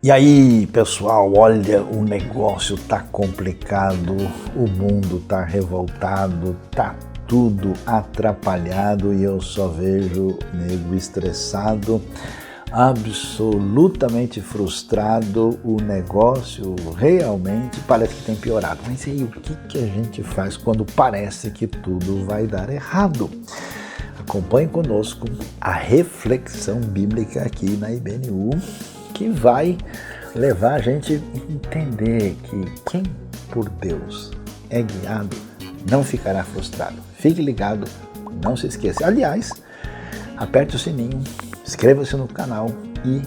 E aí, pessoal, olha, o negócio tá complicado, o mundo tá revoltado, tá tudo atrapalhado e eu só vejo nego estressado, absolutamente frustrado. O negócio realmente parece que tem piorado. Mas e aí, o que a gente faz quando parece que tudo vai dar errado? Acompanhe conosco a reflexão bíblica aqui na IBNU, que vai levar a gente a entender que quem por Deus é guiado não ficará frustrado. Fique ligado, não se esqueça. Aliás, aperte o sininho, inscreva-se no canal e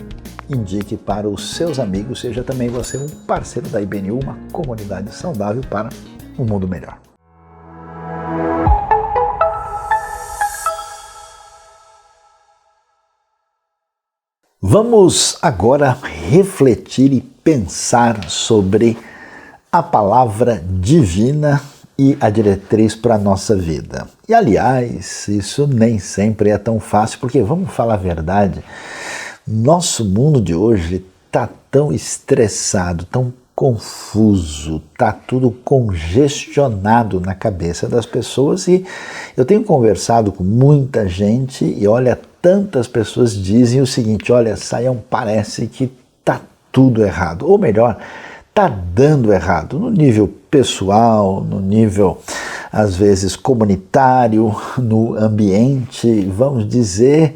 indique para os seus amigos. Seja também você um parceiro da IBNU, uma comunidade saudável para um mundo melhor. Vamos agora refletir e pensar sobre a palavra divina e a diretriz para a nossa vida. E aliás, isso nem sempre é tão fácil, porque vamos falar a verdade, nosso mundo de hoje está tão estressado, tão confuso, está tudo congestionado na cabeça das pessoas e eu tenho conversado com muita gente e olha, tantas pessoas dizem o seguinte, olha, Sayão, parece que está tudo errado, ou melhor, está dando errado, no nível pessoal, no nível, às vezes, comunitário, no ambiente, vamos dizer,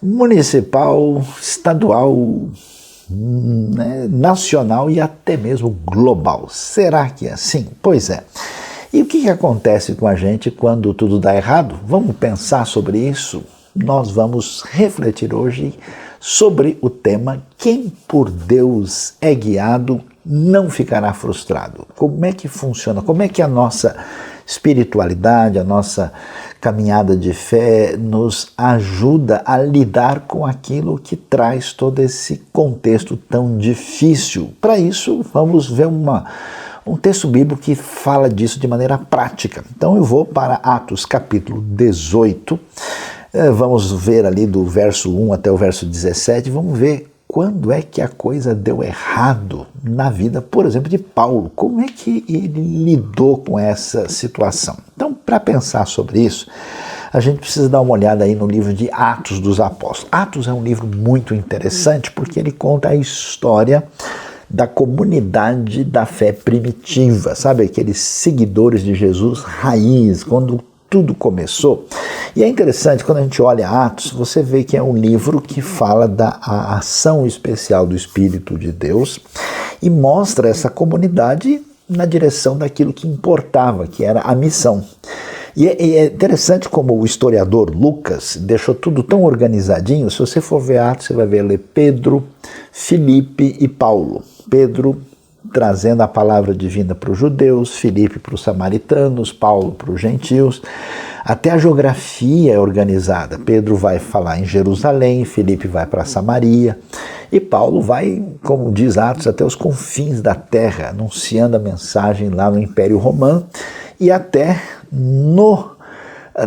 municipal, estadual, nacional e até mesmo global. Será que é assim? Pois é. E o que acontece com a gente quando tudo dá errado? Vamos pensar sobre isso? Nós vamos refletir hoje sobre o tema quem por Deus é guiado não ficará frustrado. Como é que funciona? Como é que a nossa espiritualidade, a nossa caminhada de fé nos ajuda a lidar com aquilo que traz todo esse contexto tão difícil? Para isso, vamos ver um texto bíblico que fala disso de maneira prática. Então eu vou para Atos capítulo 18, vamos ver ali do verso 1 até o verso 17, vamos ver quando é que a coisa deu errado na vida, por exemplo, de Paulo. Como é que ele lidou com essa situação? Então, para pensar sobre isso, a gente precisa dar uma olhada aí no livro de Atos dos Apóstolos. Atos é um livro muito interessante porque ele conta a história da comunidade da fé primitiva, sabe? Aqueles seguidores de Jesus raiz, quando tudo começou. E é interessante, quando a gente olha Atos, você vê que é um livro que fala da ação especial do Espírito de Deus e mostra essa comunidade na direção daquilo que importava, que era a missão. E é interessante como o historiador Lucas deixou tudo tão organizadinho. Se você for ver Atos, você vai ver Pedro, Filipe e Paulo. Pedro trazendo a palavra divina para os judeus, Filipe para os samaritanos, Paulo para os gentios. Até a geografia é organizada. Pedro vai falar em Jerusalém, Filipe vai para Samaria e Paulo vai, como diz Atos, até os confins da terra, anunciando a mensagem lá no Império Romano e até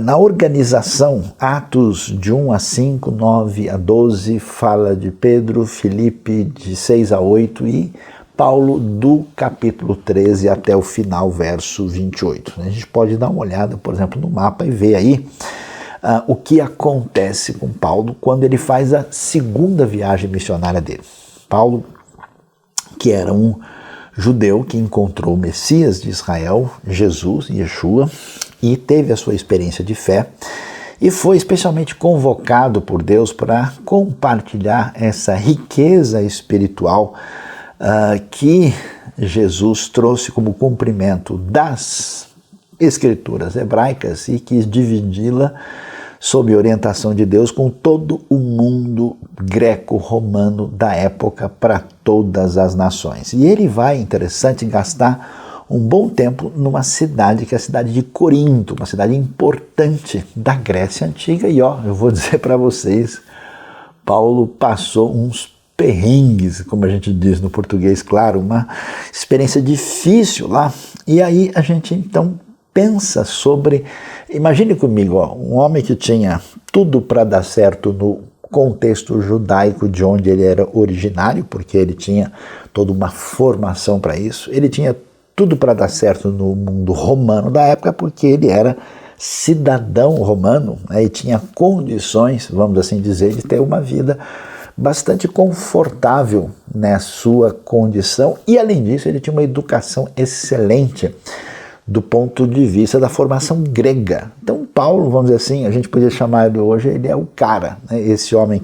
na organização, Atos de 1 a 5, 9 a 12, fala de Pedro, Filipe de 6 a 8 e Paulo do capítulo 13 até o final, verso 28. A gente pode dar uma olhada, por exemplo, no mapa e ver aí o que acontece com Paulo quando ele faz a segunda viagem missionária dele. Paulo, que era um judeu que encontrou o Messias de Israel, Jesus, Yeshua, e teve a sua experiência de fé, e foi especialmente convocado por Deus para compartilhar essa riqueza espiritual que Jesus trouxe como cumprimento das escrituras hebraicas e quis dividi-la sob orientação de Deus com todo o mundo greco-romano da época para todas as nações. E ele vai, interessante, gastar um bom tempo numa cidade que é a cidade de Corinto, uma cidade importante da Grécia Antiga. E eu vou dizer para vocês, Paulo passou uns perrengues, como a gente diz no português, claro, uma experiência difícil lá. E aí a gente então pensa sobre, imagine comigo, um homem que tinha tudo para dar certo no contexto judaico de onde ele era originário, porque ele tinha toda uma formação para isso. Ele tinha tudo para dar certo no mundo romano da época, porque ele era cidadão romano, né, e tinha condições, vamos assim dizer, de ter uma vida bastante confortável na sua condição, e além disso ele tinha uma educação excelente do ponto de vista da formação grega. Então Paulo, vamos dizer assim, a gente podia chamar ele hoje, ele é o cara, né, esse homem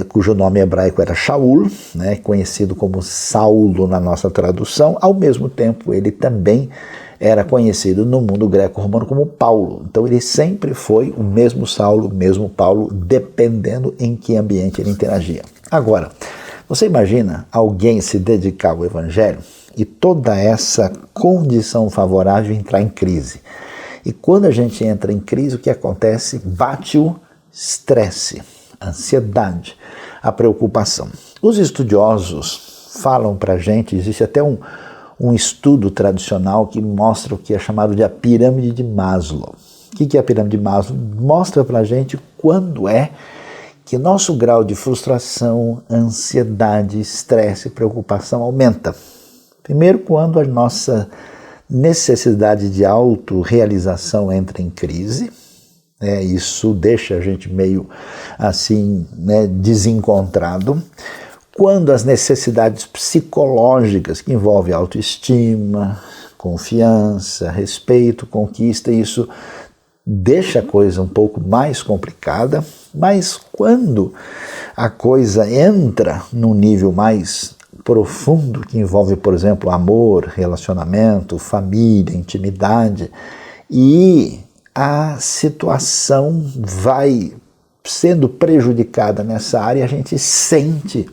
cujo nome hebraico era Shaul, né, conhecido como Saulo na nossa tradução. Ao mesmo tempo ele também era conhecido no mundo greco-romano como Paulo. Então ele sempre foi o mesmo Saulo, o mesmo Paulo, dependendo em que ambiente ele interagia. Agora, você imagina alguém se dedicar ao evangelho e toda essa condição favorável entrar em crise. E quando a gente entra em crise, o que acontece? Bate o estresse, a ansiedade, a preocupação. Os estudiosos falam para a gente, existe até um estudo tradicional que mostra o que é chamado de a pirâmide de Maslow. O que é a pirâmide de Maslow? Mostra para a gente quando é que nosso grau de frustração, ansiedade, estresse e preocupação aumenta. Primeiro, quando a nossa necessidade de autorrealização entra em crise, isso deixa a gente meio assim, desencontrado. Quando as necessidades psicológicas que envolvem autoestima, confiança, respeito, conquista, isso deixa a coisa um pouco mais complicada, mas quando a coisa entra num nível mais profundo, que envolve, por exemplo, amor, relacionamento, família, intimidade, e a situação vai sendo prejudicada nessa área, a gente sente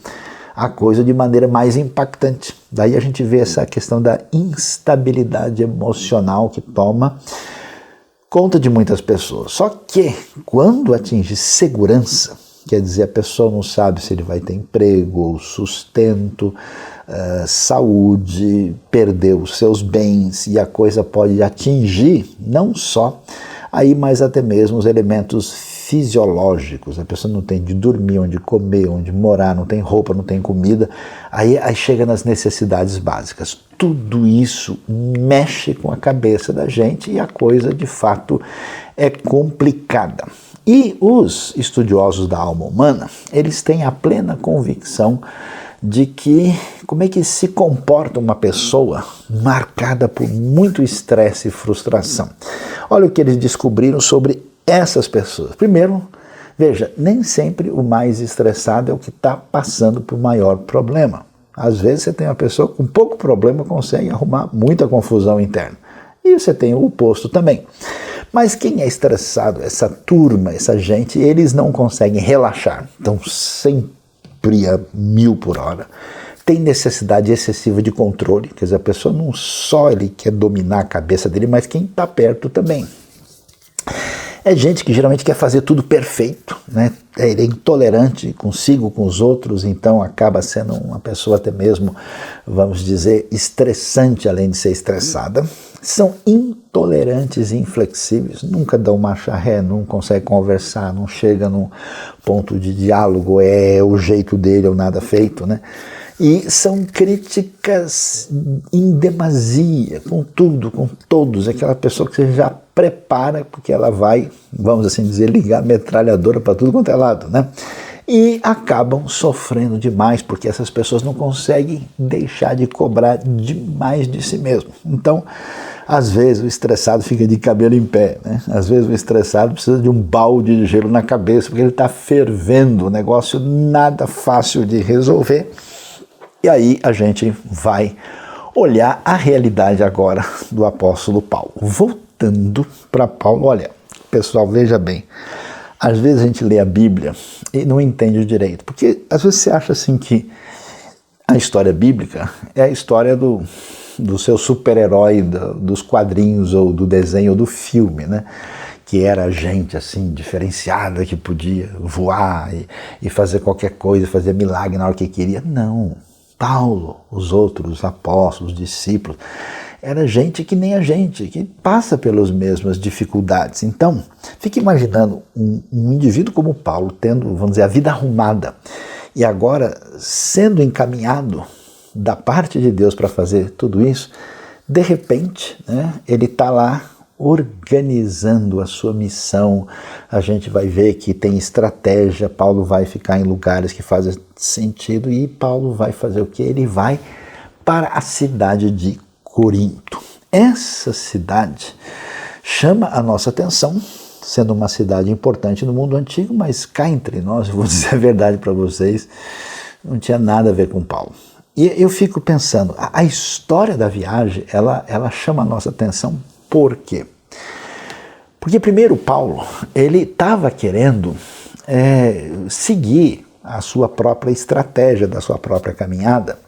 a coisa de maneira mais impactante. Daí a gente vê essa questão da instabilidade emocional que toma conta de muitas pessoas. Só que quando atinge segurança, quer dizer, a pessoa não sabe se ele vai ter emprego, sustento, saúde, perder os seus bens, e a coisa pode atingir não só aí, mas até mesmo os elementos fisiológicos. A pessoa não tem de dormir, onde comer, onde morar, não tem roupa, não tem comida, aí chega nas necessidades básicas. Tudo isso mexe com a cabeça da gente e a coisa de fato é complicada. E os estudiosos da alma humana, eles têm a plena convicção de que como é que se comporta uma pessoa marcada por muito estresse e frustração. Olha o que eles descobriram sobre essas pessoas. Primeiro, veja, nem sempre o mais estressado é o que está passando por maior problema. Às vezes você tem uma pessoa com pouco problema consegue arrumar muita confusão interna. E você tem o oposto também. Mas quem é estressado, essa turma, essa gente, eles não conseguem relaxar. Estão sempre a 1000 por hora. Tem necessidade excessiva de controle. Quer dizer, a pessoa não só ele quer dominar a cabeça dele, mas quem está perto também. É gente que geralmente quer fazer tudo perfeito, né? Ele é intolerante consigo, com os outros, então acaba sendo uma pessoa até mesmo, vamos dizer, estressante, além de ser estressada. São intolerantes e inflexíveis, nunca dão marcha ré, não conseguem conversar, não chega num ponto de diálogo, é o jeito dele ou nada feito, né? E são críticas em demasia, com tudo, com todos. Aquela pessoa que você já prepara porque ela vai, vamos assim dizer, ligar a metralhadora para tudo quanto é lado, né? E acabam sofrendo demais porque essas pessoas não conseguem deixar de cobrar demais de si mesmo. Então, às vezes o estressado fica de cabelo em pé, né? Às vezes o estressado precisa de um balde de gelo na cabeça porque ele está fervendo, o negócio nada fácil de resolver. E aí a gente vai olhar a realidade agora do apóstolo Paulo. Voltando para Paulo, olha, pessoal, veja bem, às vezes a gente lê a Bíblia e não entende direito, porque às vezes você acha assim que a história bíblica é a história do seu super-herói dos quadrinhos ou do desenho ou do filme, né? Que era gente assim, diferenciada, que podia voar e fazer qualquer coisa, fazer milagre na hora que queria. Não. Paulo, os outros apóstolos, discípulos, era gente que nem a gente, que passa pelas mesmas dificuldades. Então, fique imaginando um indivíduo como Paulo, tendo, vamos dizer, a vida arrumada, e agora sendo encaminhado da parte de Deus para fazer tudo isso. De repente, né, ele está lá organizando a sua missão. A gente vai ver que tem estratégia. Paulo vai ficar em lugares que fazem sentido e Paulo vai fazer o quê? Ele vai para a cidade de Corinto. Essa cidade chama a nossa atenção, sendo uma cidade importante no mundo antigo, mas cá entre nós, eu vou dizer a verdade para vocês, não tinha nada a ver com Paulo. E eu fico pensando, a história da viagem, ela chama a nossa atenção por quê? Porque primeiro Paulo, ele estava querendo seguir a sua própria estratégia, da sua própria caminhada,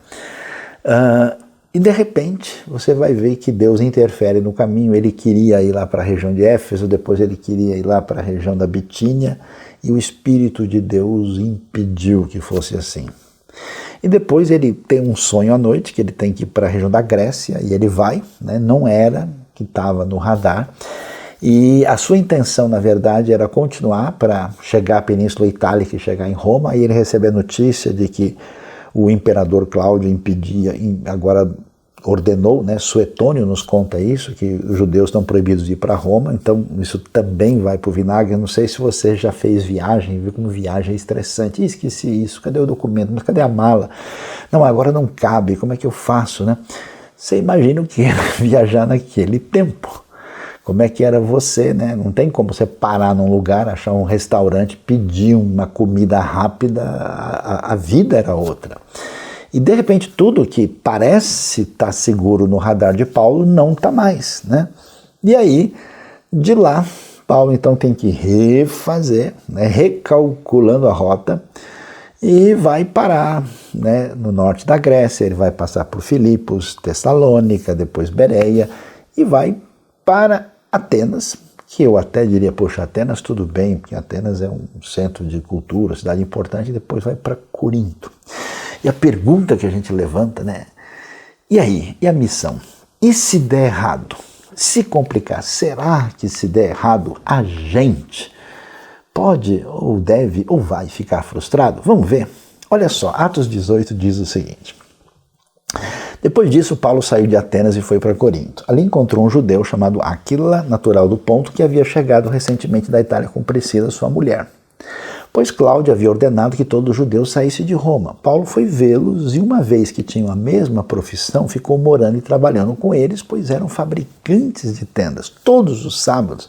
e de repente você vai ver que Deus interfere no caminho. Ele queria ir lá para a região de Éfeso, depois ele queria ir lá para a região da Bitínia, e o Espírito de Deus impediu que fosse assim. E depois ele tem um sonho à noite, que ele tem que ir para a região da Grécia, e ele vai, né? Não era que estava no radar, e a sua intenção, na verdade, era continuar para chegar à Península Itálica e chegar em Roma, e ele recebe a notícia de que o imperador Cláudio impedia, agora ordenou, né? Suetônio nos conta isso, que os judeus estão proibidos de ir para Roma, então isso também vai para o vinagre. Eu não sei se você já fez viagem, viu como viagem é estressante. Esqueci isso, cadê o documento? Mas cadê a mala? Não, agora não cabe, como é que eu faço, né? Você imagina o que era viajar naquele tempo. Como é que era você, né? Não tem como você parar num lugar, achar um restaurante, pedir uma comida rápida, a vida era outra. E de repente tudo que parece estar seguro no radar de Paulo não está mais, né? E aí, de lá, Paulo então tem que refazer, né, recalculando a rota, e vai parar, né, no norte da Grécia. Ele vai passar por Filipos, Tessalônica, depois Bereia, e vai para Atenas, que eu até diria, poxa, Atenas tudo bem, porque Atenas é um centro de cultura, cidade importante, e depois vai para Corinto. E a pergunta que a gente levanta, né? E aí? E a missão? E se der errado? Se complicar, será que se der errado, a gente pode, ou deve, ou vai ficar frustrado? Vamos ver. Olha só, Atos 18 diz o seguinte. Depois disso, Paulo saiu de Atenas e foi para Corinto. Ali encontrou um judeu chamado Áquila, natural do Ponto, que havia chegado recentemente da Itália com Priscila, sua mulher. Pois Cláudio havia ordenado que todo judeu saísse de Roma. Paulo foi vê-los e, uma vez que tinham a mesma profissão, ficou morando e trabalhando com eles, pois eram fabricantes de tendas. Todos os sábados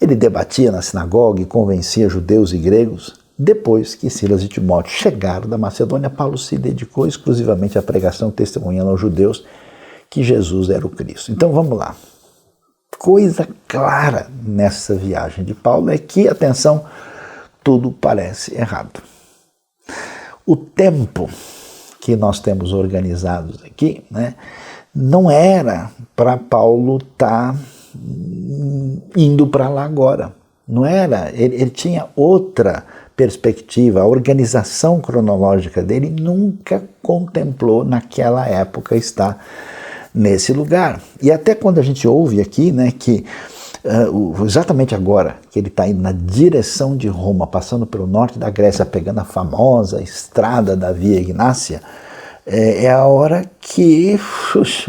ele debatia na sinagoga e convencia judeus e gregos. Depois que Silas e Timóteo chegaram da Macedônia, Paulo se dedicou exclusivamente à pregação, testemunhando aos judeus que Jesus era o Cristo. Então vamos lá. Coisa clara nessa viagem de Paulo é que, atenção, tudo parece errado. O tempo que nós temos organizados aqui, né, não era para Paulo estar indo para lá agora. Não era, ele tinha outra perspectiva. A organização cronológica dele nunca contemplou naquela época estar nesse lugar. E até quando a gente ouve aqui, né, que exatamente agora que ele está indo na direção de Roma, passando pelo norte da Grécia, pegando a famosa estrada da Via Ignácia, é a hora que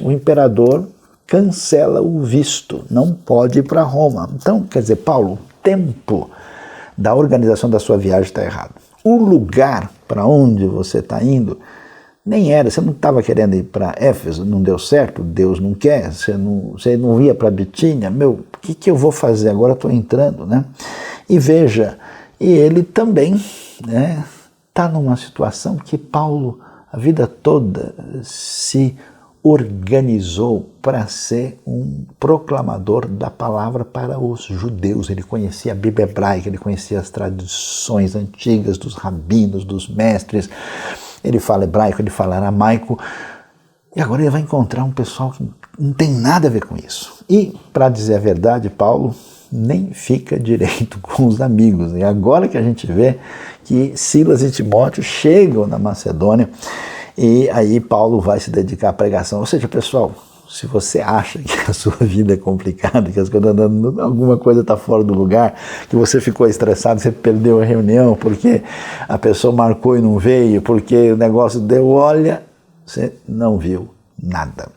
o imperador cancela o visto, não pode ir para Roma. Então, quer dizer, Paulo, o tempo da organização da sua viagem está errado. O lugar para onde você está indo nem era, você não estava querendo ir para Éfeso, não deu certo, Deus não quer, você não ia para Bitínia, o que eu vou fazer? Agora estou entrando, né? E veja, e ele também, né, está numa situação que Paulo, a vida toda, se organizou para ser um proclamador da palavra para os judeus. Ele conhecia a Bíblia hebraica, ele conhecia as tradições antigas dos rabinos, dos mestres. Ele fala hebraico, ele fala aramaico, e agora ele vai encontrar um pessoal que não tem nada a ver com isso. E, para dizer a verdade, Paulo nem fica direito com os amigos. E agora que a gente vê que Silas e Timóteo chegam na Macedônia, e aí Paulo vai se dedicar à pregação. Ou seja, pessoal, se você acha que a sua vida é complicada, que as coisas andando, alguma coisa está fora do lugar, que você ficou estressado, você perdeu a reunião porque a pessoa marcou e não veio, porque o negócio deu, olha, você não viu nada.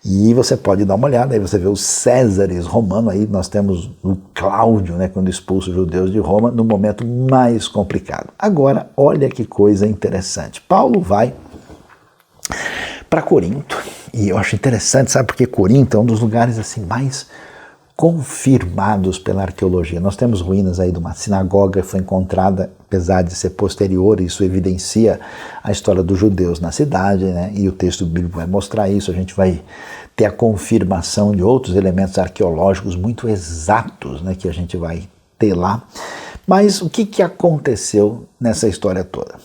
E você pode dar uma olhada, aí você vê os Césares romanos, aí nós temos o Cláudio, né, quando expulsa os judeus de Roma, no momento mais complicado. Agora, olha que coisa interessante. Paulo vai para Corinto, e eu acho interessante, sabe, porque Corinto é um dos lugares assim mais confirmados pela arqueologia. Nós temos ruínas aí de uma sinagoga que foi encontrada, apesar de ser posterior, isso evidencia a história dos judeus na cidade, né? E o texto bíblico vai mostrar isso. A gente vai ter a confirmação de outros elementos arqueológicos muito exatos, né, que a gente vai ter lá. Mas o que aconteceu nessa história toda?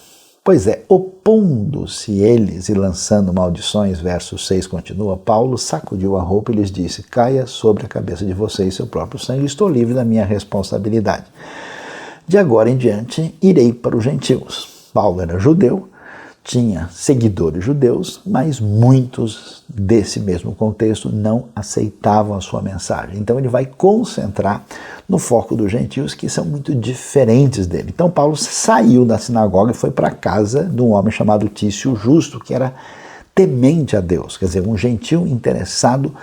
Pois é, opondo-se eles e lançando maldições, verso 6 continua, Paulo sacudiu a roupa e lhes disse, caia sobre a cabeça de vocês seu próprio sangue, estou livre da minha responsabilidade. De agora em diante, irei para os gentios. Paulo era judeu, tinha seguidores judeus, mas muitos desse mesmo contexto não aceitavam a sua mensagem. Então ele vai concentrar no foco dos gentios, que são muito diferentes dele. Então Paulo saiu da sinagoga e foi para a casa de um homem chamado Tício Justo, que era temente a Deus, quer dizer, um gentio interessado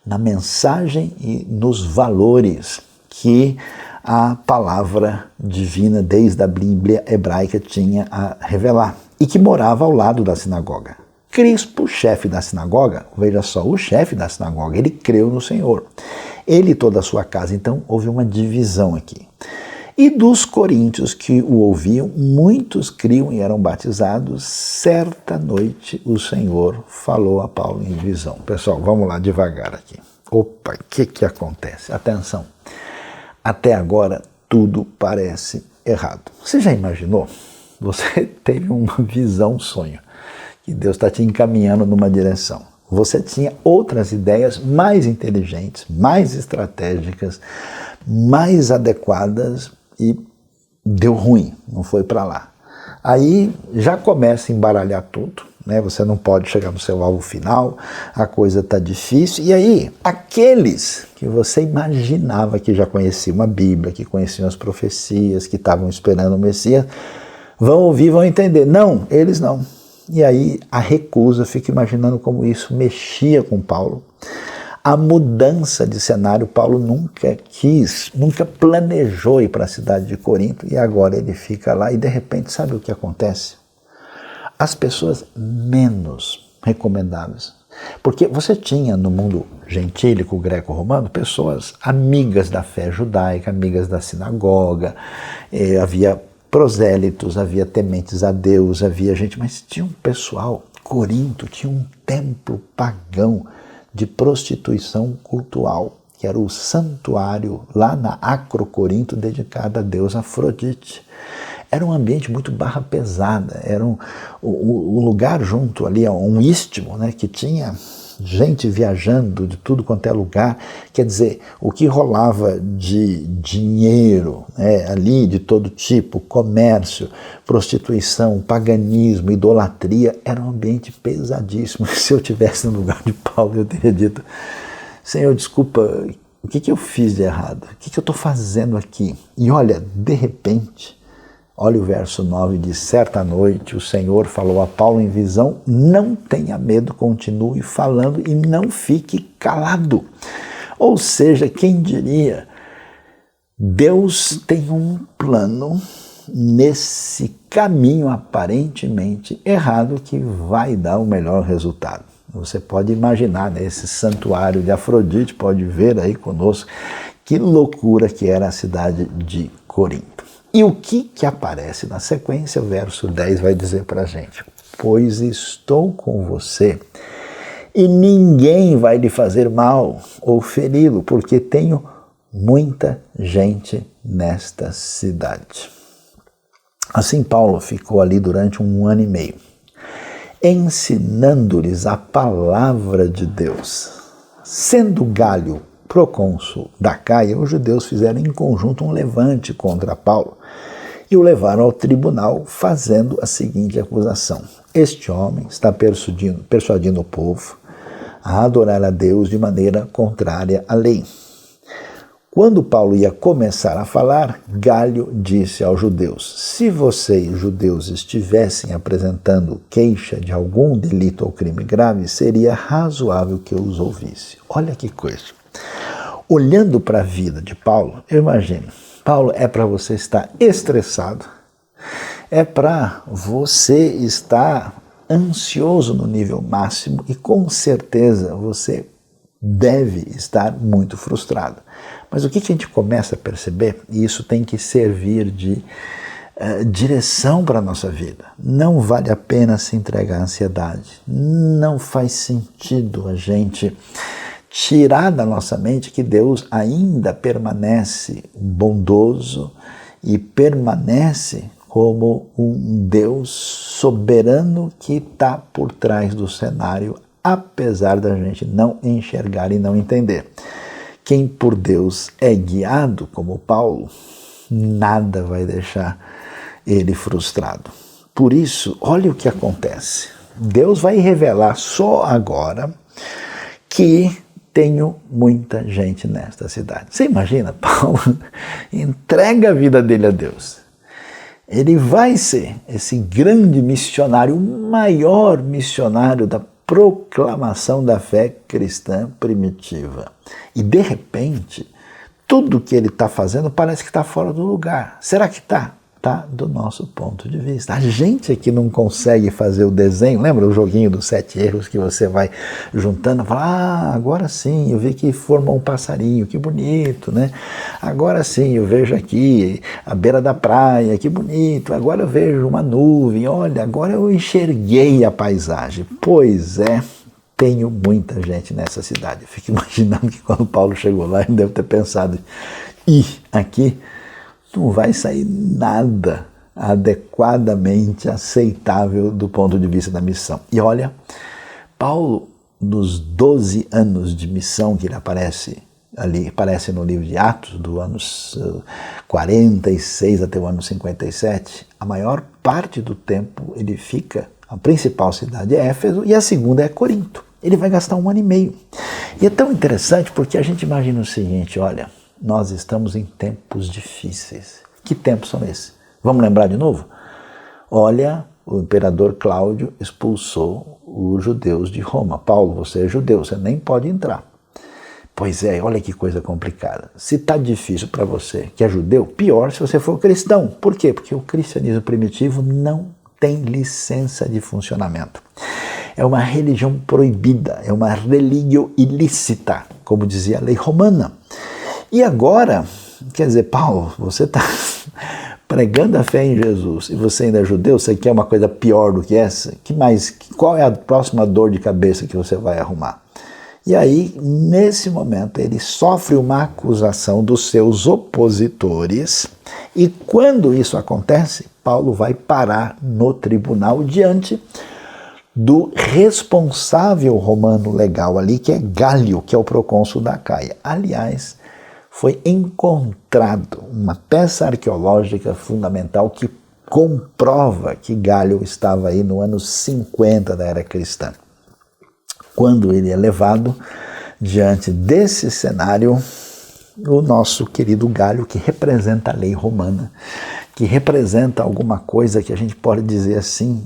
na mensagem e nos valores que a palavra divina desde a Bíblia hebraica tinha a revelar, e que morava ao lado da sinagoga. Crispo, chefe da sinagoga, veja só, o chefe da sinagoga, ele creu no Senhor. Ele e toda a sua casa, então houve uma divisão aqui. E dos coríntios que o ouviam, muitos criam e eram batizados. Certa noite o Senhor falou a Paulo em visão. Pessoal, vamos lá devagar aqui. Opa, o que acontece? Atenção, até agora tudo parece errado. Você já imaginou? Você teve uma visão, um sonho, que Deus está te encaminhando numa direção. Você tinha outras ideias mais inteligentes, mais estratégicas, mais adequadas e deu ruim, não foi para lá. Aí já começa a embaralhar tudo, né? Você não pode chegar no seu alvo final, a coisa está difícil. E aí, aqueles que você imaginava que já conheciam a Bíblia, que conheciam as profecias, que estavam esperando o Messias, vão ouvir, vão entender. Não, eles não. E aí a recusa, fico imaginando como isso mexia com Paulo. A mudança de cenário, Paulo nunca quis, nunca planejou ir para a cidade de Corinto, e agora ele fica lá e de repente, sabe o que acontece? As pessoas menos recomendáveis. Porque você tinha no mundo gentílico, greco-romano, pessoas amigas da fé judaica, amigas da sinagoga, havia prosélitos, havia tementes a Deus, havia gente, mas tinha um pessoal, Corinto tinha um templo pagão de prostituição cultual, que era o santuário lá na Acrocorinto dedicado a Deus Afrodite. Era um ambiente muito barra pesada, era um lugar junto ali a um istmo, né, que tinha gente viajando de tudo quanto é lugar, quer dizer, o que rolava de dinheiro, né, ali de todo tipo, comércio, prostituição, paganismo, idolatria, era um ambiente pesadíssimo. Se eu tivesse no lugar de Paulo, eu teria dito, Senhor, desculpa, o que eu fiz de errado? O que eu estou fazendo aqui? E olha, de repente, olha o verso 9, diz, certa noite o Senhor falou a Paulo em visão, não tenha medo, continue falando e não fique calado. Ou seja, quem diria, Deus tem um plano nesse caminho aparentemente errado que vai dar o melhor resultado. Você pode imaginar, né, esse santuário de Afrodite, pode ver aí conosco, que loucura que era a cidade de Corinto. E o que aparece na sequência? O verso 10 vai dizer para a gente, pois estou com você e ninguém vai lhe fazer mal ou feri-lo, porque tenho muita gente nesta cidade. Assim Paulo ficou ali durante 1 ano e meio, ensinando-lhes a palavra de Deus. Sendo Galho procônsul da Caia, os judeus fizeram em conjunto um levante contra Paulo e o levaram ao tribunal fazendo a seguinte acusação. Este homem está persuadindo o povo a adorar a Deus de maneira contrária à lei. Quando Paulo ia começar a falar, Galho disse aos judeus: se vocês, judeus, estivessem apresentando queixa de algum delito ou crime grave, seria razoável que eu os ouvisse. Olha que coisa. Olhando para a vida de Paulo, eu imagino, Paulo, é para você estar estressado, é para você estar ansioso no nível máximo e com certeza você deve estar muito frustrado. Mas o que a gente começa a perceber, e isso tem que servir de direção para a nossa vida, não vale a pena se entregar à ansiedade, não faz sentido a gente tirar da nossa mente que Deus ainda permanece bondoso e permanece como um Deus soberano que está por trás do cenário, apesar da gente não enxergar e não entender. Quem por Deus é guiado, como Paulo, nada vai deixar ele frustrado. Por isso, olha o que acontece. Deus vai revelar só agora que tenho muita gente nesta cidade. Você imagina, Paulo entrega a vida dele a Deus. Ele vai ser esse grande missionário, o maior missionário da proclamação da fé cristã primitiva. E, de repente, tudo que ele está fazendo parece que está fora do lugar. Será que está? Está do nosso ponto de vista. A gente aqui não consegue fazer o desenho. Lembra o joguinho dos 7 erros que você vai juntando? Fala, agora sim, eu vi que formou um passarinho, que bonito, né? Agora sim, eu vejo aqui a beira da praia, que bonito. Agora eu vejo uma nuvem, olha, agora eu enxerguei a paisagem. Pois é, tenho muita gente nessa cidade. Eu fico imaginando que quando Paulo chegou lá, ele deve ter pensado, aqui não vai sair nada adequadamente aceitável do ponto de vista da missão. E olha, Paulo, nos 12 anos de missão que ele aparece no livro de Atos, do anos 46 até o ano 57, a maior parte do tempo ele fica, a principal cidade é Éfeso e a segunda é Corinto. Ele vai gastar 1 ano e meio. E é tão interessante porque a gente imagina o seguinte, olha, nós estamos em tempos difíceis. Que tempos são esses? Vamos lembrar de novo? Olha, o imperador Cláudio expulsou os judeus de Roma. Paulo, você é judeu, você nem pode entrar. Pois é, olha que coisa complicada. Se está difícil para você que é judeu, pior se você for cristão. Por quê? Porque o cristianismo primitivo não tem licença de funcionamento. É uma religião proibida, é uma religio ilícita, como dizia a lei romana. E agora, quer dizer, Paulo, você está pregando a fé em Jesus e você ainda é judeu, você quer uma coisa pior do que essa? Qual é a próxima dor de cabeça que você vai arrumar? E aí, nesse momento, ele sofre uma acusação dos seus opositores e quando isso acontece, Paulo vai parar no tribunal diante do responsável romano legal ali, que é Galho, que é o procônsul da Acaia. Aliás, foi encontrado uma peça arqueológica fundamental que comprova que Galho estava aí no ano 50 da era cristã. Quando ele é levado diante desse cenário, o nosso querido Galho, que representa a lei romana, que representa alguma coisa que a gente pode dizer assim,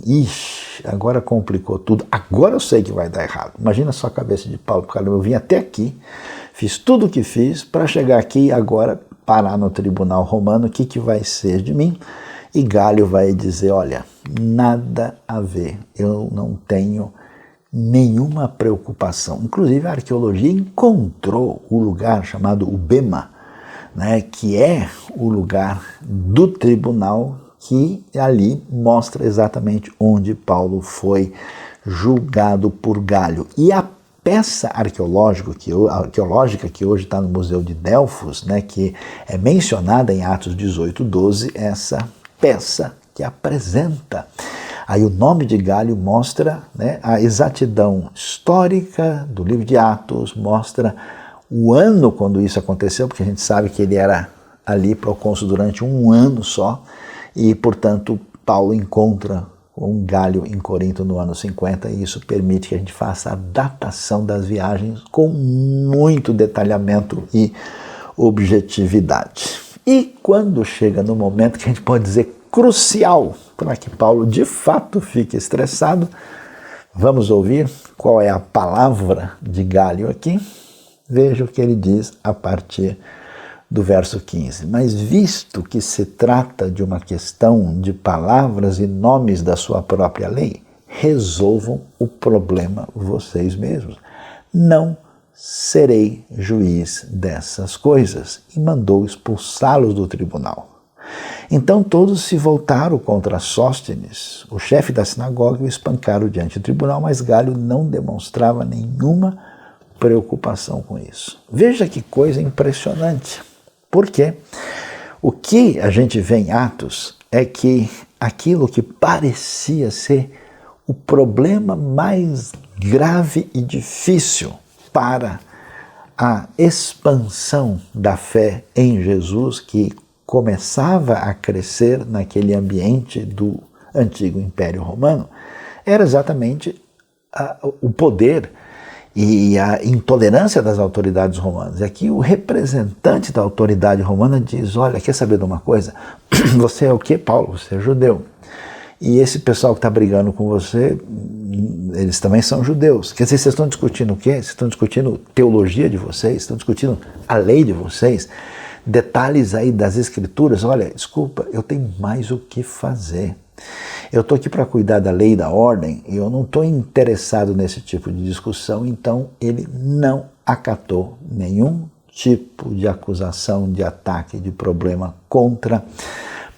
agora complicou tudo, agora eu sei que vai dar errado. Imagina só a cabeça de Paulo, porque eu vim até aqui, fiz tudo o que fiz para chegar aqui e agora parar no tribunal romano, o que vai ser de mim? E Galho vai dizer, olha, nada a ver, eu não tenho nenhuma preocupação. Inclusive a arqueologia encontrou o lugar chamado Ubema, né, que é o lugar do tribunal que ali mostra exatamente onde Paulo foi julgado por Galho. E a peça arqueológica que hoje está no Museu de Delfos, né, que é mencionada em Atos 18:12, essa peça que apresenta. Aí o nome de Galho mostra, né, a exatidão histórica do livro de Atos, mostra o ano quando isso aconteceu, porque a gente sabe que ele era ali procônsul durante 1 ano só, e portanto Paulo encontra um Galho em Corinto no ano 50, e isso permite que a gente faça a datação das viagens com muito detalhamento e objetividade. E quando chega no momento que a gente pode dizer crucial para que Paulo de fato fique estressado, vamos ouvir qual é a palavra de Galho aqui. Veja o que ele diz a partir do verso 15. Mas visto que se trata de uma questão de palavras e nomes da sua própria lei, resolvam o problema vocês mesmos. Não serei juiz dessas coisas. E mandou expulsá-los do tribunal. Então todos se voltaram contra Sóstenes, o chefe da sinagoga, e o espancaram diante do tribunal, mas Galho não demonstrava nenhuma preocupação com isso. Veja que coisa impressionante, porque o que a gente vê em Atos é que aquilo que parecia ser o problema mais grave e difícil para a expansão da fé em Jesus, que começava a crescer naquele ambiente do antigo Império Romano, era exatamente o poder e a intolerância das autoridades romanas. E aqui o representante da autoridade romana diz: olha, quer saber de uma coisa? Você é o quê, Paulo? Você é judeu. E esse pessoal que está brigando com você, eles também são judeus. Quer dizer, vocês estão discutindo o quê? Vocês estão discutindo teologia de vocês? Estão discutindo a lei de vocês? Detalhes aí das escrituras? Olha, desculpa, eu tenho mais o que fazer. Eu estou aqui para cuidar da lei e da ordem e eu não estou interessado nesse tipo de discussão. Então ele não acatou nenhum tipo de acusação, de ataque, de problema contra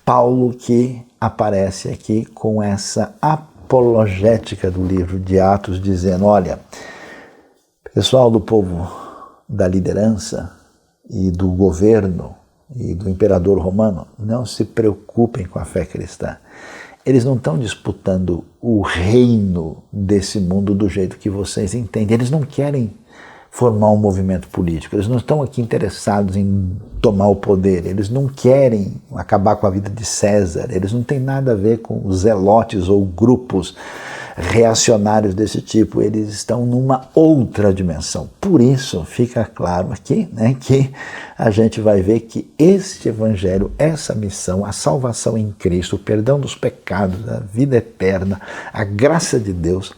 Paulo, que aparece aqui com essa apologética do livro de Atos, dizendo: olha, pessoal do povo da liderança e do governo e do imperador romano, não se preocupem com a fé cristã. Eles não estão disputando o reino desse mundo do jeito que vocês entendem. Eles não querem formar um movimento político. Eles não estão aqui interessados em tomar o poder. Eles não querem acabar com a vida de César. Eles não têm nada a ver com os zelotes ou grupos reacionários desse tipo. Eles estão numa outra dimensão. Por isso fica claro aqui, né, que a gente vai ver que este evangelho, essa missão, a salvação em Cristo, o perdão dos pecados, a vida eterna, a graça de Deus,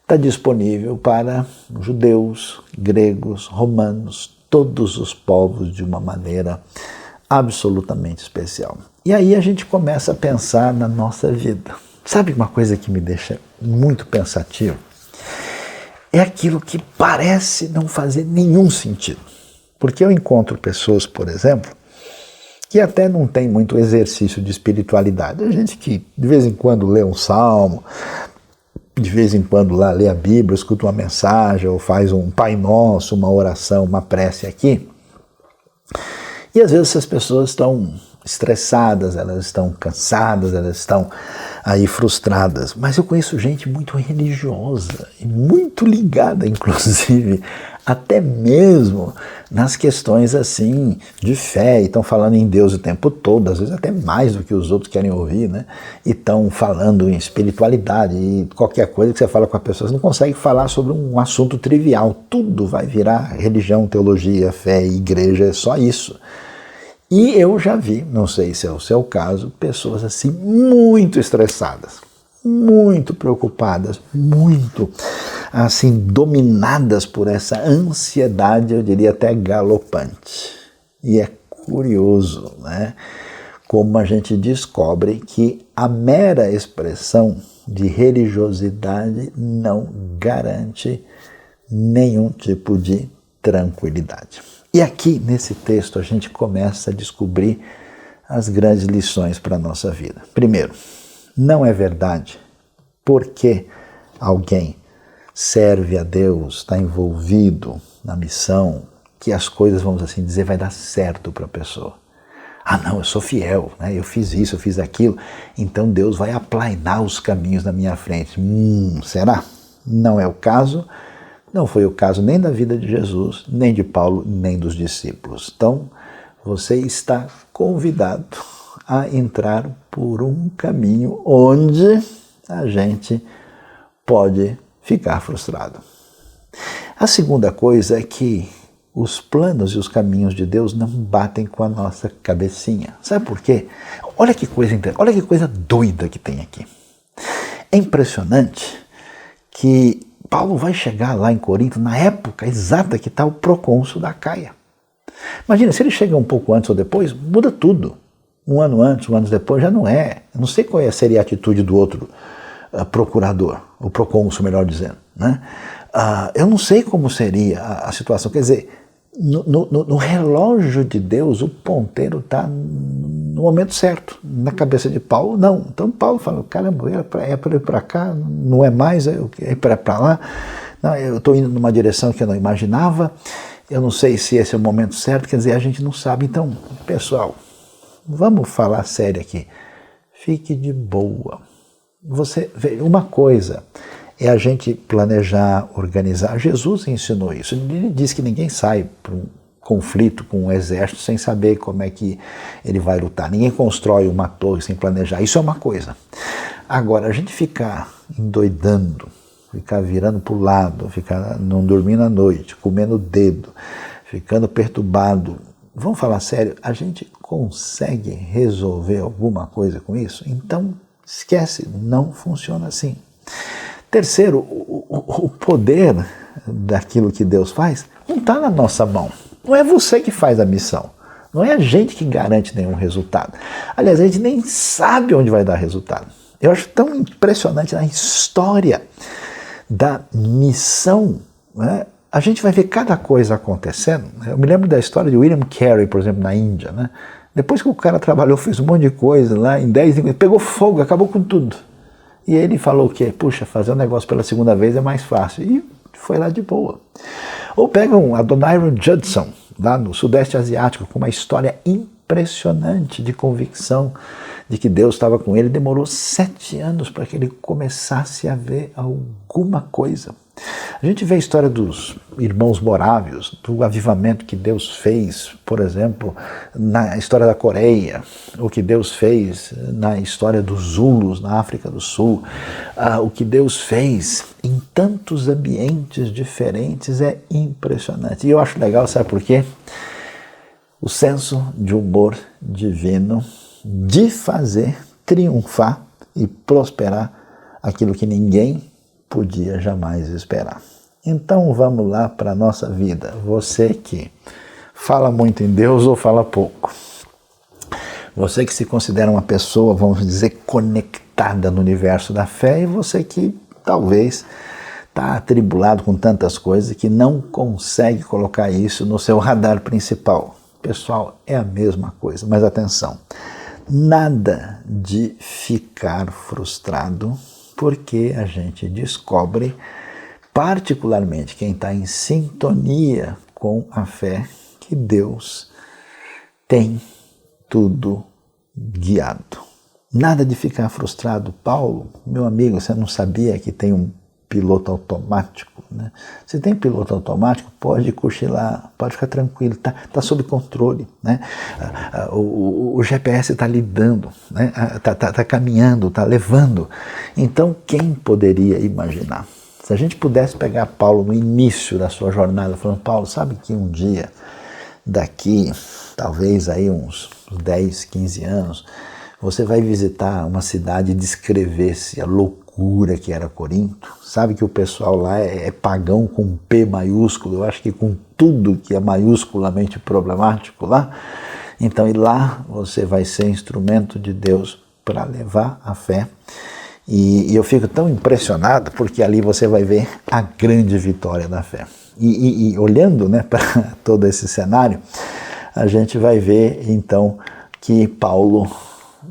está disponível para judeus, gregos, romanos, todos os povos de uma maneira absolutamente especial. E aí a gente começa a pensar na nossa vida. Sabe uma coisa que me deixa muito pensativo? É aquilo que parece não fazer nenhum sentido. Porque eu encontro pessoas, por exemplo, que até não tem muito exercício de espiritualidade. A gente que de vez em quando lê um salmo, de vez em quando lá lê a Bíblia, escuta uma mensagem, ou faz um Pai Nosso, uma oração, uma prece aqui. E às vezes essas pessoas estão estressadas, elas estão cansadas, elas estão aí frustradas. Mas eu conheço gente muito religiosa e muito ligada, inclusive, até mesmo nas questões assim de fé, e estão falando em Deus o tempo todo, às vezes até mais do que os outros querem ouvir, né? E estão falando em espiritualidade, e qualquer coisa que você fala com a pessoa, você não consegue falar sobre um assunto trivial, tudo vai virar religião, teologia, fé, igreja, é só isso. E eu já vi, não sei se é o seu caso, pessoas assim muito estressadas, muito preocupadas, muito assim dominadas por essa ansiedade, eu diria até galopante. E é curioso, né, como a gente descobre que a mera expressão de religiosidade não garante nenhum tipo de tranquilidade. E aqui, nesse texto, a gente começa a descobrir as grandes lições para a nossa vida. Primeiro, não é verdade porque alguém serve a Deus, está envolvido na missão, que as coisas, vamos assim dizer, vai dar certo para a pessoa. Ah, não, eu sou fiel, né? Eu fiz isso, eu fiz aquilo, então Deus vai aplainar os caminhos na minha frente. Será? Não é o caso. Não foi o caso nem da vida de Jesus, nem de Paulo, nem dos discípulos. Então, você está convidado a entrar por um caminho onde a gente pode ficar frustrado. A segunda coisa é que os planos e os caminhos de Deus não batem com a nossa cabecinha. Sabe por quê? Olha que coisa doida que tem aqui. É impressionante que Paulo vai chegar lá em Corinto na época exata que está o procônsul da Acaia. Imagina, se ele chega um pouco antes ou depois, muda tudo. Um ano antes, um ano depois, já não é. Eu não sei qual seria a atitude do outro procurador, o procônsul, melhor dizendo, né? Eu não sei como seria a situação. Quer dizer, no relógio de Deus, o ponteiro está no momento certo. Na cabeça de Paulo, não. Então Paulo fala, caramba, é para ir para cá, não é mais, é para lá. Não, eu estou indo numa direção que eu não imaginava, eu não sei se esse é o momento certo, quer dizer, a gente não sabe. Então, pessoal, vamos falar sério aqui. Fique de boa. Você vê, uma coisa é a gente planejar, organizar. Jesus ensinou isso. Ele diz que ninguém sai para um conflito com um exército sem saber como é que ele vai lutar. Ninguém constrói uma torre sem planejar. Isso é uma coisa. Agora, a gente ficar endoidando, ficar virando para o lado, ficar não dormindo à noite, comendo o dedo, ficando perturbado. Vamos falar sério, a gente consegue resolver alguma coisa com isso? Então, esquece, não funciona assim. Terceiro, o poder daquilo que Deus faz não está na nossa mão. Não é você que faz a missão. Não é a gente que garante nenhum resultado. Aliás, a gente nem sabe onde vai dar resultado. Eu acho tão impressionante na história da missão, né? A gente vai ver cada coisa acontecendo. Eu me lembro da história de William Carey, por exemplo, na Índia, né? Depois que o cara trabalhou, fez um monte de coisa lá, em 10 dias, pegou fogo, acabou com tudo. E ele falou que, puxa, fazer um negócio pela segunda vez é mais fácil. E foi lá de boa. Ou pegam a Adoniram Judson, lá no Sudeste Asiático, com uma história impressionante de convicção de que Deus estava com ele. Demorou 7 anos para que ele começasse a ver alguma coisa. A gente vê a história dos irmãos morávios, do avivamento que Deus fez, por exemplo, na história da Coreia, o que Deus fez na história dos Zulus na África do Sul, o que Deus fez em tantos ambientes diferentes é impressionante. E eu acho legal, sabe por quê? O senso de humor divino de fazer triunfar e prosperar aquilo que ninguém podia jamais esperar. Então vamos lá para a nossa vida. Você que fala muito em Deus ou fala pouco. Você que se considera uma pessoa, vamos dizer, conectada no universo da fé, e você que talvez está atribulado com tantas coisas que não consegue colocar isso no seu radar principal. Pessoal, é a mesma coisa, mas atenção, nada de ficar frustrado, porque a gente descobre, particularmente quem está em sintonia com a fé, que Deus tem tudo guiado. Nada de ficar frustrado. Paulo, meu amigo, você não sabia que tem um piloto automático, né? Se tem piloto automático, pode cochilar, pode ficar tranquilo, tá sob controle, né? O GPS está lidando, né? Tá caminhando, está levando. Então, quem poderia imaginar? Se a gente pudesse pegar Paulo no início da sua jornada, falando, Paulo, sabe que um dia, daqui, talvez aí uns 10, 15 anos, você vai visitar uma cidade e descrever-se a loucura que era Corinto. Sabe que o pessoal lá é pagão com P maiúsculo, eu acho que com tudo que é maiusculamente problemático lá. Então, e lá você vai ser instrumento de Deus para levar a fé. E eu fico tão impressionado porque ali você vai ver a grande vitória da fé. E olhando, né, para todo esse cenário, a gente vai ver então que Paulo,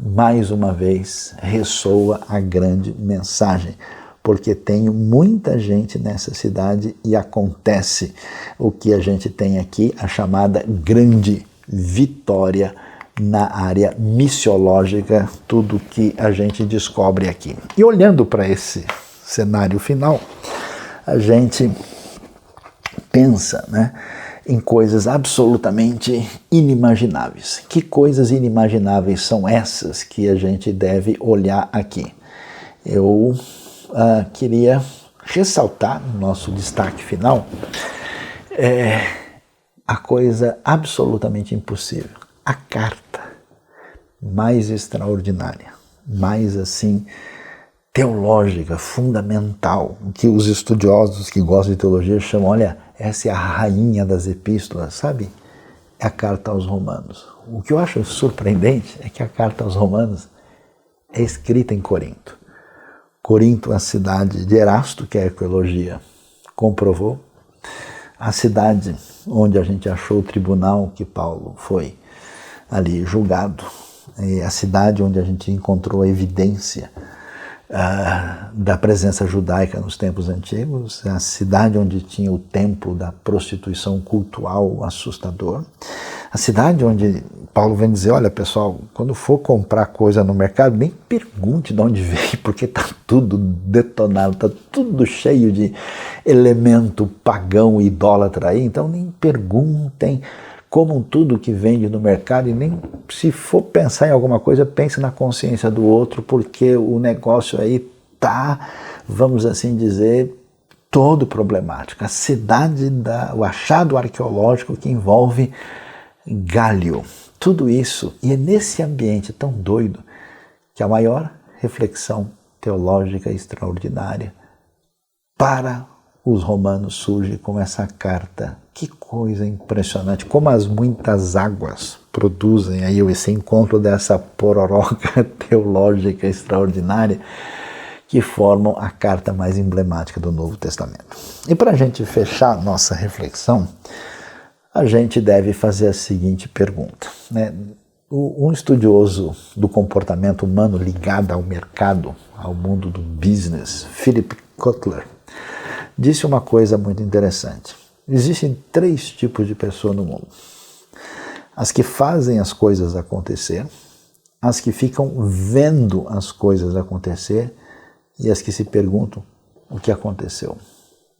mais uma vez, ressoa a grande mensagem, porque tem muita gente nessa cidade e acontece o que a gente tem aqui, a chamada grande vitória na área missiológica, tudo que a gente descobre aqui. E olhando para esse cenário final, a gente pensa, né, em coisas absolutamente inimagináveis. Que coisas inimagináveis são essas que a gente deve olhar aqui? eu queria ressaltar no nosso destaque final a coisa absolutamente impossível, a carta mais extraordinária, mais assim teológica, fundamental, que os estudiosos que gostam de teologia chamam, olha, essa é a rainha das epístolas, sabe? É a carta aos Romanos. O que eu acho surpreendente é que a carta aos Romanos é escrita em Corinto. Corinto é a cidade de Erasto, que a arqueologia comprovou, a cidade onde a gente achou o tribunal que Paulo foi ali julgado, a cidade onde a gente encontrou a evidência da presença judaica nos tempos antigos, a cidade onde tinha o templo da prostituição cultural assustador, a cidade onde Paulo vem dizer, olha pessoal, quando for comprar coisa no mercado, nem pergunte de onde veio, porque está tudo detonado, está tudo cheio de elemento pagão e idólatra aí, então nem perguntem, comam tudo que vende no mercado e nem se for pensar em alguma coisa, pense na consciência do outro, porque o negócio aí está, vamos assim dizer, todo problemático. A cidade, o achado arqueológico que envolve Gálio, tudo isso, e é nesse ambiente tão doido que a maior reflexão teológica extraordinária para os romanos surge com essa carta. Que coisa impressionante, como as muitas águas produzem aí esse encontro dessa pororoca teológica extraordinária que formam a carta mais emblemática do Novo Testamento. E para a gente fechar nossa reflexão, a gente deve fazer a seguinte pergunta, né? Um estudioso do comportamento humano ligado ao mercado, ao mundo do business, Philip Kotler, disse uma coisa muito interessante. Existem 3 tipos de pessoas no mundo. As que fazem as coisas acontecer, as que ficam vendo as coisas acontecer e as que se perguntam o que aconteceu.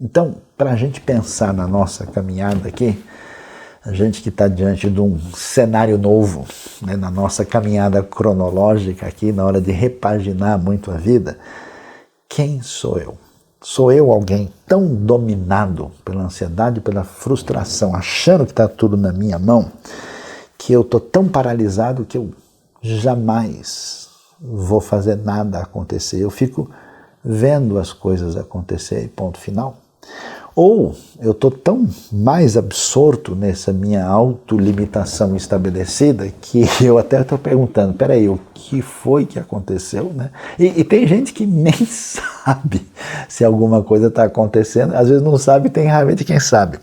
Então, para a gente pensar na nossa caminhada aqui, a gente que está diante de um cenário novo, né, na nossa caminhada cronológica aqui, na hora de repaginar muito a vida, quem sou eu? Sou eu alguém tão dominado pela ansiedade, pela frustração, achando que está tudo na minha mão, que eu estou tão paralisado que eu jamais vou fazer nada acontecer. Eu fico vendo as coisas acontecer e ponto final. Ou eu estou tão mais absorto nessa minha autolimitação estabelecida que eu até estou perguntando, peraí, o que foi que aconteceu? Né? E tem gente que nem sabe se alguma coisa está acontecendo, às vezes não sabe, tem raiva de quem sabe.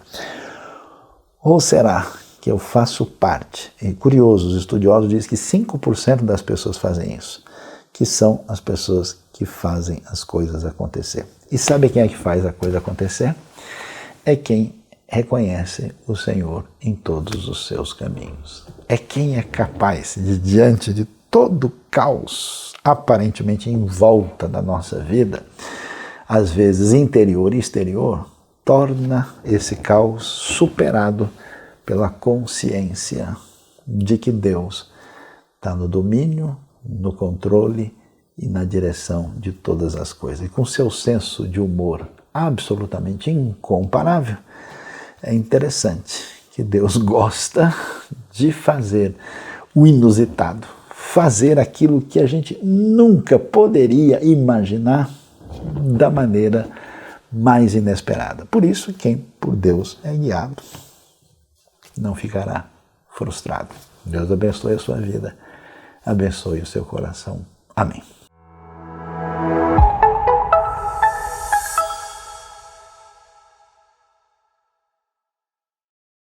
Ou será que eu faço parte? E curioso, os estudiosos dizem que 5% das pessoas fazem isso, que são as pessoas que fazem as coisas acontecer. E sabe quem é que faz a coisa acontecer? É quem reconhece o Senhor em todos os seus caminhos. É quem é capaz de, diante de todo o caos aparentemente em volta da nossa vida, às vezes interior e exterior, torna esse caos superado pela consciência de que Deus está no domínio, no controle e na direção de todas as coisas. E com seu senso de humor absolutamente incomparável, é interessante que Deus gosta de fazer o inusitado, fazer aquilo que a gente nunca poderia imaginar da maneira mais inesperada. Por isso, quem por Deus é guiado não ficará frustrado. Deus abençoe a sua vida, abençoe o seu coração. Amém.